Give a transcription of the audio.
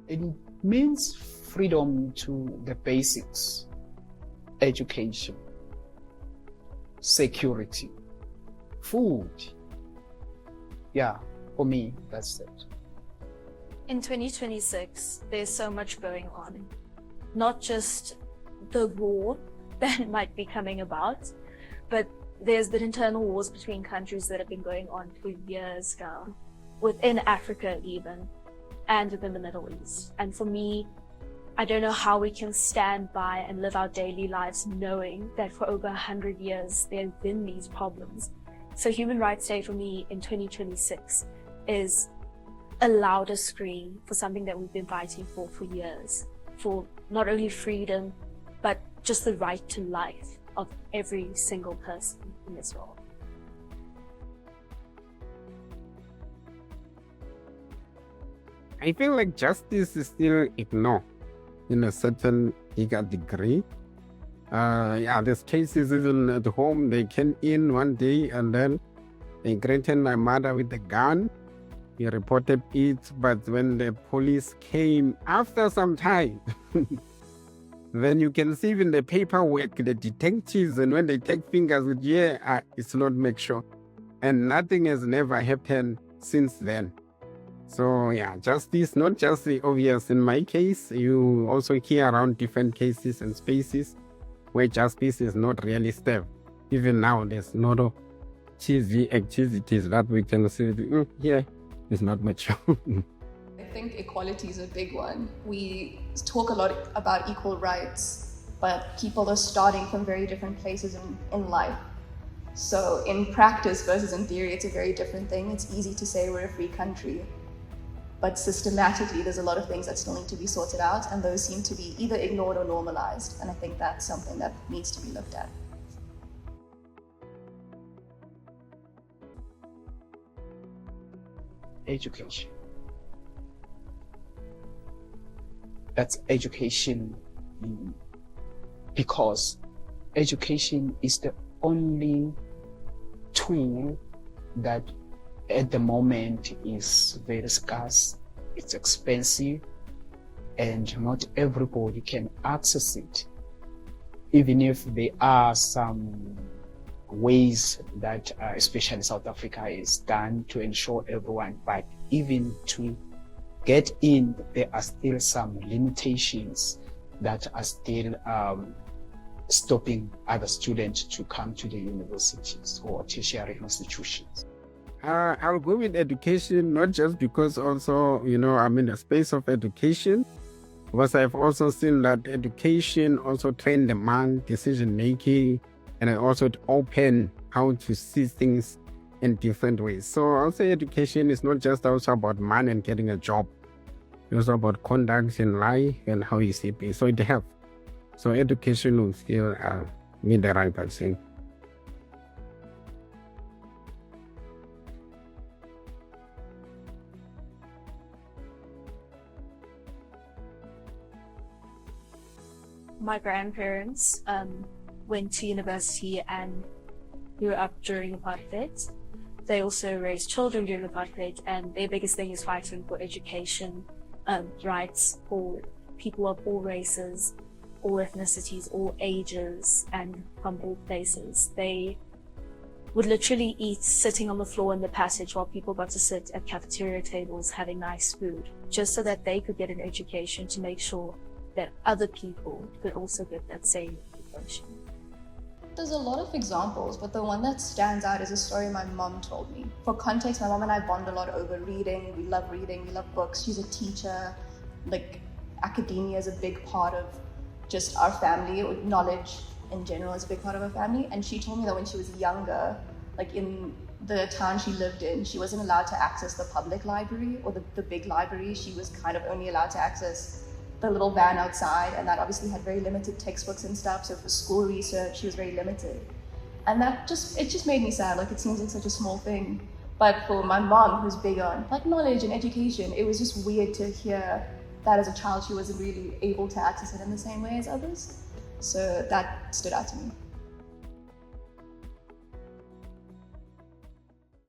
It means freedom to the basics: education, security, food. Yeah, for me, that's it. In 2026, there's so much going on. Not just the war that might be coming about, but there's been internal wars between countries that have been going on for years now, within Africa even, and within the Middle East. And for me, I don't know how we can stand by and live our daily lives knowing that for over 100 years there have been these problems. So Human Rights Day for me in 2026 is a louder scream for something that we've been fighting for years, for not only freedom, but just the right to life of every single person in this world. I feel like justice is still ignored in a certain bigger degree. There's cases even at home. They came in one day and then they threatened my mother with a gun. He reported it, but when the police came after some time, then you can see in the paperwork, the detectives, and when they take fingers with, it's not make sure. And nothing has never happened since then. So justice, not just the obvious. In my case, you also hear around different cases and spaces where justice is not really served. Even now, there's not a cheesy activities that we can say, it's not mature. I think equality is a big one. We talk a lot about equal rights, but people are starting from very different places in life. So in practice versus in theory, it's a very different thing. It's easy to say we're a free country, but systematically, there's a lot of things that still need to be sorted out, and those seem to be either ignored or normalized. And I think that's something that needs to be looked at. Education. That's education, because education is the only tool that at the moment is very scarce, it's expensive, and not everybody can access it. Even if there are some ways that especially South Africa is done to ensure everyone, but even to get in, there are still some limitations that are still stopping other students to come to the universities or tertiary institutions. I'll go with education, not just because also, I'm in the space of education, because I've also seen that education also train the man decision-making, and it also open how to see things in different ways. So I'll say education is not just also about money and getting a job. It's also about conduct in life and how you see things. So it helps. So education will still be the right person. My grandparents went to university and grew up during apartheid. They also raised children during apartheid, and their biggest thing is fighting for education rights for people of all races, all ethnicities, all ages, and from all places. They would literally eat sitting on the floor in the passage while people got to sit at cafeteria tables having nice food, just so that they could get an education to make sure that other people could also get that same education. There's a lot of examples, but the one that stands out is a story my mom told me. For context, my mom and I bond a lot over reading. We love books. She's a teacher. Like, academia is a big part of just our family. Knowledge in general is a big part of our family. And she told me that when she was younger, like in the town she lived in, she wasn't allowed to access the public library or the big library. She was kind of only allowed to access the little van outside, and that obviously had very limited textbooks and stuff. So for school research, she was very limited. And it just made me sad. Like, it seems like such a small thing. But for my mom, who's big on like knowledge and education, it was just weird to hear that as a child, she wasn't really able to access it in the same way as others. So that stood out to me.